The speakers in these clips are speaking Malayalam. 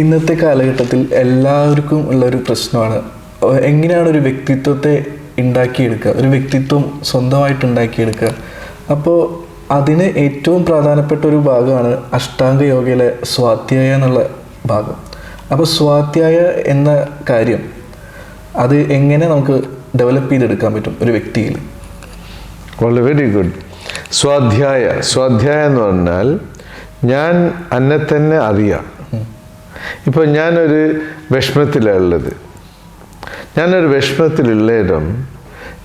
ഇന്നത്തെ കാലഘട്ടത്തിൽ എല്ലാവർക്കും ഉള്ളൊരു പ്രശ്നമാണ് എങ്ങനെയാണ് ഒരു വ്യക്തിത്വത്തെ ഉണ്ടാക്കിയെടുക്കുക, ഒരു വ്യക്തിത്വം സ്വന്തമായിട്ട് ഉണ്ടാക്കിയെടുക്കുക. അപ്പോൾ അതിന് ഏറ്റവും പ്രധാനപ്പെട്ട ഒരു ഭാഗമാണ് അഷ്ടാംഗ യോഗയിലെ സ്വാധ്യായ എന്നുള്ള ഭാഗം. അപ്പോൾ സ്വാധ്യായ എന്ന കാര്യം അത് എങ്ങനെ നമുക്ക് ഡെവലപ്പ് ചെയ്തെടുക്കാൻ പറ്റും ഒരു വ്യക്തിയിൽ? വളരെ വെരി ഗുഡ്. സ്വാധ്യായ എന്ന് പറഞ്ഞാൽ ഞാൻ എന്നെ തന്നെ അറിയാം. ഇപ്പം ഞാനൊരു വിഷമത്തിലുള്ളത്, ഞാനൊരു വിഷമത്തിലുള്ളതും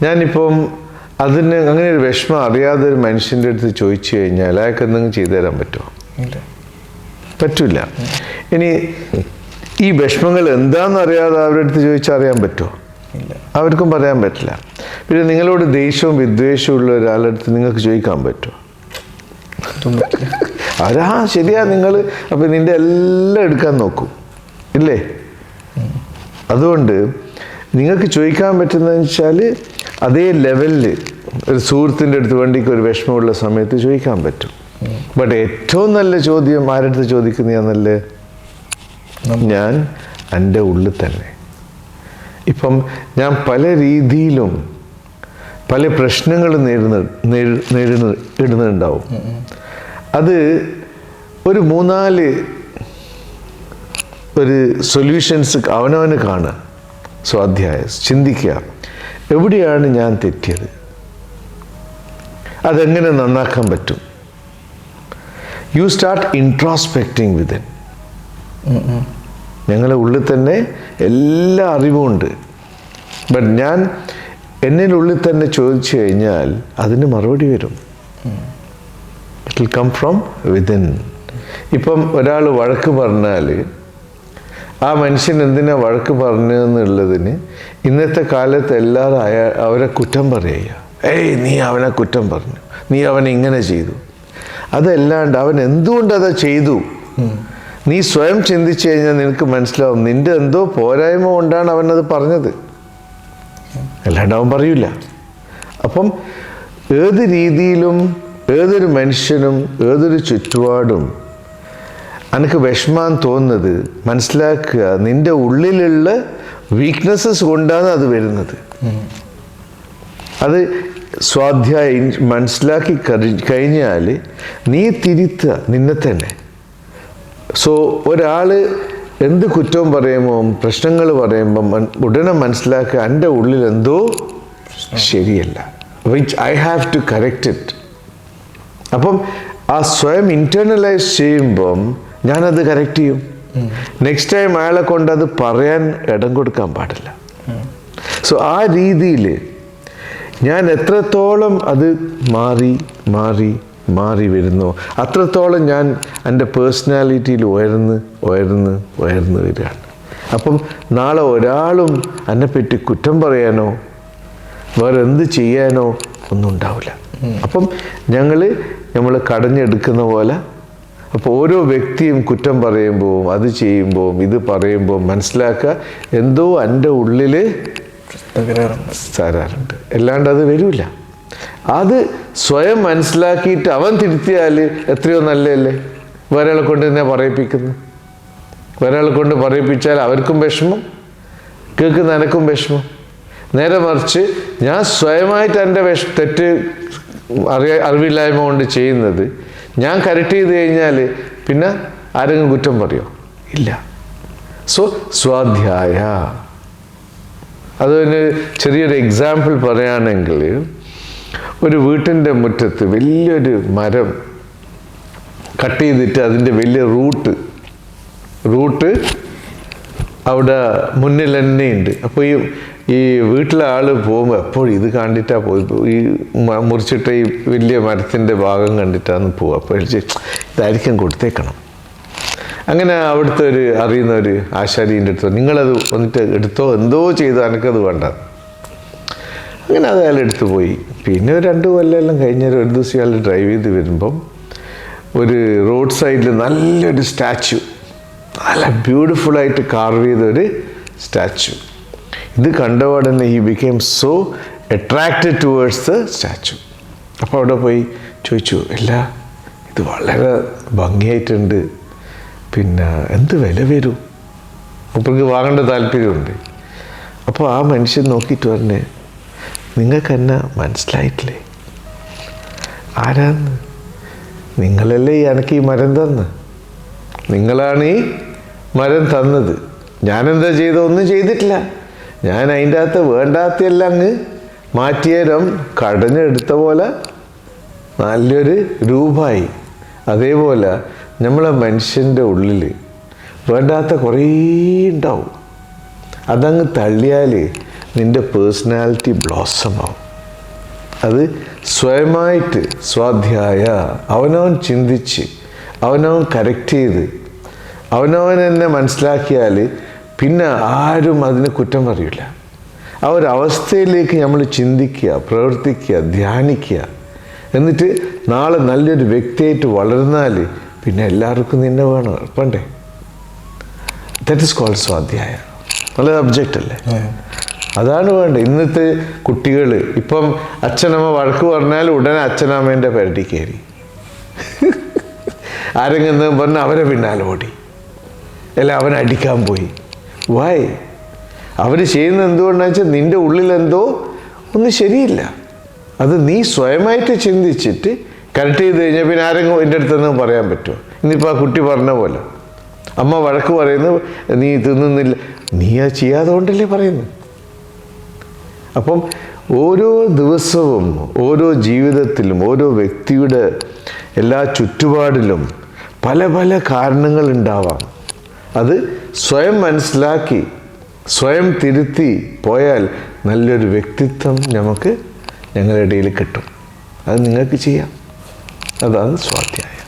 ഞാനിപ്പം അതിന് അങ്ങനെ ഒരു വിഷമം അറിയാതെ ഒരു മനുഷ്യൻ്റെ അടുത്ത് ചോദിച്ചു കഴിഞ്ഞാൽ അയാൾക്ക് എന്തെങ്കിലും ചെയ്തു തരാൻ പറ്റുമോ? പറ്റില്ല. ഇനി ഈ വിഷമങ്ങൾ എന്താണെന്ന് അറിയാതെ അവരുടെ അടുത്ത് ചോദിച്ചാൽ അറിയാൻ പറ്റുമോ? അവർക്കും പറയാൻ പറ്റില്ല. പിന്നെ നിങ്ങളോട് ദേഷ്യവും വിദ്വേഷവും ഉള്ള ഒരാളുടെ അടുത്ത് നിങ്ങൾക്ക് ചോദിക്കാൻ പറ്റുമോ? അവരാ ശരിയാ നിങ്ങൾ അപ്പം നിൻ്റെ എല്ലാം എടുക്കാൻ നോക്കും ഇല്ലേ? അതുകൊണ്ട് നിങ്ങൾക്ക് ചോദിക്കാൻ പറ്റുന്നതെന്ന് വെച്ചാൽ അതേ ലെവലിൽ ഒരു സുഹൃത്തിൻ്റെ അടുത്ത് വേണ്ടിക്ക് ഒരു വിഷമമുള്ള സമയത്ത് ചോദിക്കാൻ പറ്റും. ബട്ട് ഏറ്റവും നല്ല ചോദ്യം ആരടുത്ത് ചോദിക്കുന്നതാണല്ലേ? ഞാൻ എൻ്റെ ഉള്ളിൽ തന്നെ. ഇപ്പം ഞാൻ പല രീതിയിലും പല പ്രശ്നങ്ങളും നേരിടുന്നുണ്ടാവും. അത് ഒരു 3-4 ഒരു സൊല്യൂഷൻസ് അവനവന് കാണുക. സ്വാധ്യായം ചിന്തിക്കുക, എവിടെയാണ് ഞാൻ തെറ്റിയത്, അതെങ്ങനെ നന്നാക്കാൻ പറ്റും. You start introspecting within. ഞങ്ങളുടെ ഉള്ളിൽ തന്നെ എല്ലാ അറിവുമുണ്ട്. ബട്ട് ഞാൻ എന്നിനുള്ളിൽ തന്നെ ചോദിച്ചു കഴിഞ്ഞാൽ അതിന് മറുപടി വരും. It will come from within. ഇപ്പം ഒരാൾ വഴക്ക് പറഞ്ഞാൽ ആ മനുഷ്യൻ എന്തിനാ വഴക്ക് പറഞ്ഞതെന്നുള്ളതിന് ഇന്നത്തെ കാലത്ത് എല്ലാവരും അവരെ കുറ്റം പറയുക. ഏയ് നീ അവനെ കുറ്റം പറഞ്ഞു, നീ അവനെ ഇങ്ങനെ ചെയ്തു. അതല്ലാണ്ട് അവൻ എന്തുകൊണ്ടത് ചെയ്തു നീ സ്വയം ചിന്തിച്ചു കഴിഞ്ഞാൽ നിനക്ക് മനസ്സിലാവും നിൻ്റെ എന്തോ പോരായ്മ കൊണ്ടാണ് അവനത് പറഞ്ഞത്, അല്ലാണ്ട് അവൻ പറയില്ല. അപ്പം ഏത് രീതിയിലും ഏതൊരു മനുഷ്യനും ഏതൊരു ചുറ്റുപാടും എനിക്ക് വിഷമം തോന്നുന്നത് മനസ്സിലാക്കുക, നിൻ്റെ ഉള്ളിലുള്ള വീക്ക്നെസ്സസ് കൊണ്ടാണ് അത് വരുന്നത്. അത് സ്വാധ്യായം മനസ്സിലാക്കി കഴിഞ്ഞാൽ നീ തിരുത്തുക നിന്നെ തന്നെ. സോ ഒരാൾ എന്ത് കുറ്റവും പറയുമ്പോൾ പ്രശ്നങ്ങൾ പറയുമ്പം ഉടനെ മനസ്സിലാക്കുക എൻ്റെ ഉള്ളിൽ എന്തോ ശരിയല്ല, which I have to correct it. അപ്പം ആ സ്വയം ഇൻറ്റേർണലൈസ് ചെയ്യുമ്പം ഞാനത് കറക്റ്റ് ചെയ്യും. നെക്സ്റ്റ് ടൈം അയാളെ കൊണ്ട് അത് പറയാൻ ഇടം കൊടുക്കാൻ പാടില്ല. സോ ആ രീതിയിൽ ഞാൻ എത്രത്തോളം അത് മാറി മാറി മാറി വരുന്നു അത്രത്തോളം ഞാൻ എൻ്റെ പേഴ്സണാലിറ്റിയിൽ ഉയർന്ന് വരികയാണ്. അപ്പം നാളെ ഒരാളും എന്നെപ്പറ്റി കുറ്റം പറയാനോ വേറെ എന്ത് ചെയ്യാനോ ഒന്നും ഉണ്ടാവില്ല. അപ്പം നമ്മൾ കടഞ്ഞെടുക്കുന്ന പോലെ അപ്പോൾ ഓരോ വ്യക്തിയും കുറ്റം പറയുമ്പോഴും അത് ചെയ്യുമ്പോഴും ഇത് പറയുമ്പോഴും മനസ്സിലാക്കുക എന്തോ എൻ്റെ ഉള്ളിൽ തരാറുണ്ട്, അല്ലാണ്ട് അത് വരില്ല. അത് സ്വയം മനസ്സിലാക്കിയിട്ട് അവൻ തിരുത്തിയാൽ എത്രയോ നല്ലതല്ലേ? വേറൊരാളെ കൊണ്ട് തന്നെ പറയിപ്പിക്കുന്നു. വേറൊരാളെ കൊണ്ട് പറയിപ്പിച്ചാൽ അവർക്കും വിഷമം, കേൾക്കുന്ന എനക്കും വിഷമം. നേരെ മറിച്ച് ഞാൻ സ്വയമായിട്ട് എൻ്റെ തെറ്റ് അറിവില്ലായ്മ കൊണ്ട് ചെയ്യുന്നത് ഞാൻ കറക്റ്റ് ചെയ്ത് കഴിഞ്ഞാൽ പിന്നെ ആരെങ്കിലും കുറ്റം പറയോ? ഇല്ല. സോ സ്വാധ്യായ. അതിന് ചെറിയൊരു എക്സാമ്പിൾ പറയുകയാണെങ്കിൽ ഒരു വീട്ടിൻ്റെ മുറ്റത്ത് വലിയൊരു മരം കട്ട് ചെയ്തിട്ട് അതിൻ്റെ വലിയ റൂട്ട് അവിടെ മുന്നിൽ തന്നെ ഉണ്ട്. അപ്പോൾ ഈ വീട്ടിലെ ആൾ പോകുമ്പോൾ എപ്പോഴും ഇത് കണ്ടിട്ടാണ് ഈ മുറിച്ചിട്ട ഈ വലിയ മരത്തിൻ്റെ ഭാഗം കണ്ടിട്ടാണ് പോവുക. അപ്പോൾ ഇതായിരിക്കും കൊടുത്തേക്കണം. അങ്ങനെ അവിടുത്തെ അറിയുന്ന ഒരു ആശാരീൻ്റെ അടുത്ത് നിങ്ങളത് വന്നിട്ട് എടുത്തോ, എന്തോ ചെയ്തോ, എനിക്കത് വേണ്ട. അങ്ങനെ അത് അയാൾ എടുത്തു പോയി. പിന്നെ 2 കൊല്ലം കഴിഞ്ഞൊരു ദിവസം അയാൾ ഡ്രൈവ് ചെയ്ത് വരുമ്പം ഒരു റോഡ് സൈഡിൽ നല്ലൊരു സ്റ്റാച്ചു, നല്ല ബ്യൂട്ടിഫുള്ളായിട്ട് കാർവ് ചെയ്തൊരു സ്റ്റാച്ചു. ഇത് കണ്ടപാടന്നെ he became so attracted towards the statue. അപ്പോൾ അവിടെ പോയി ചോദിച്ചു, ഇത് വളരെ ഭംഗിയായിട്ടുണ്ട്, പിന്നെ എന്ത് വില വരും, മൂപ്പർക്ക് വാങ്ങേണ്ട താല്പര്യമുണ്ട്. അപ്പോൾ ആ മനുഷ്യൻ നോക്കിയിട്ട് പറഞ്ഞേ, നിങ്ങൾക്ക് എന്നെ മനസ്സിലായിട്ടില്ലേ? ആരാന്ന്? നിങ്ങളല്ലേ എനിക്ക് ഈ മരം തന്ന്, നിങ്ങളാണ് ഈ മരം തന്നത്. ഞാനെന്താ ചെയ്ത? ഒന്നും ചെയ്തിട്ടില്ല. ഞാൻ അതിൻ്റെ അകത്ത് വേണ്ടാത്തെല്ലാം അങ്ങ് മാറ്റിയേരം കടഞ്ഞെടുത്ത പോലെ നല്ലൊരു രൂപമായി. അതേപോലെ നമ്മളെ മനുഷ്യൻ്റെ ഉള്ളിൽ വേണ്ടാത്ത കുറേ ഉണ്ടാവും. അതങ്ങ് തള്ളിയാൽ നിൻ്റെ പേഴ്സണാലിറ്റി ബ്ലോസം ആവും. അത് സ്വയമായിട്ട് സ്വാധ്യായ അവനവൻ ചിന്തിച്ച് അവനവൻ കറക്റ്റ് ചെയ്ത് അവനവൻ എന്നെ മനസ്സിലാക്കിയാൽ പിന്നെ ആരും അതിന് കുറ്റം പറയില്ല. ആ ഒരു അവസ്ഥയിലേക്ക് നമ്മൾ ചിന്തിക്കുക, പ്രവർത്തിക്കുക, ധ്യാനിക്കുക. എന്നിട്ട് നാളെ നല്ലൊരു വ്യക്തിയായിട്ട് വളർന്നാൽ പിന്നെ എല്ലാവർക്കും നിന്നെ വേണം പണ്ടേ. ദാറ്റ് ഈസ് കോൾഡ് സ്വാധ്യായ. നല്ല സബ്ജക്റ്റ് അല്ലേ? അതാണ് വേണ്ടത്. ഇന്നത്തെ കുട്ടികൾ ഇപ്പം അച്ഛനമ്മ വഴക്ക് പറഞ്ഞാൽ ഉടനെ അച്ഛനമ്മേൻ്റെ പെരടി കയറി, ആരെങ്കിലും പറഞ്ഞാൽ അവരെ പിന്നാലെ ഓടി, അല്ല അവനെ അടിക്കാൻ പോയി. വായ് അവർ ചെയ്യുന്നത് എന്തുകൊണ്ടാണെന്ന് വെച്ചാൽ നിൻ്റെ ഉള്ളിലെന്തോ ഒന്നും ശരിയില്ല. അത് നീ സ്വയമായിട്ട് ചിന്തിച്ചിട്ട് കറക്റ്റ് ചെയ്ത് കഴിഞ്ഞാൽ പിന്നെ ആരെങ്കിലും എൻ്റെ അടുത്തൊന്നും പറയാൻ പറ്റുമോ? ഇന്നിപ്പോൾ ആ കുട്ടി പറഞ്ഞ പോലെ അമ്മ വഴക്ക് പറയുന്നു, നീ തിന്നുന്നില്ല, നീ അത് ചെയ്യാതെ കൊണ്ടല്ലേ പറയുന്നത്. അപ്പം ഓരോ ദിവസവും ഓരോ ജീവിതത്തിലും ഓരോ വ്യക്തിയുടെ എല്ലാ ചുറ്റുപാടിലും പല പല കാരണങ്ങളുണ്ടാവാം. അത് സ്വയം മനസ്സിലാക്കി സ്വയം തിരുത്തി പോയാൽ നല്ലൊരു വ്യക്തിത്വം നമുക്ക് ഞങ്ങളുടെ ഇടയിൽ കിട്ടും. അത് നിങ്ങൾക്ക് ചെയ്യാം. അതാണ് സ്വാധ്യായം.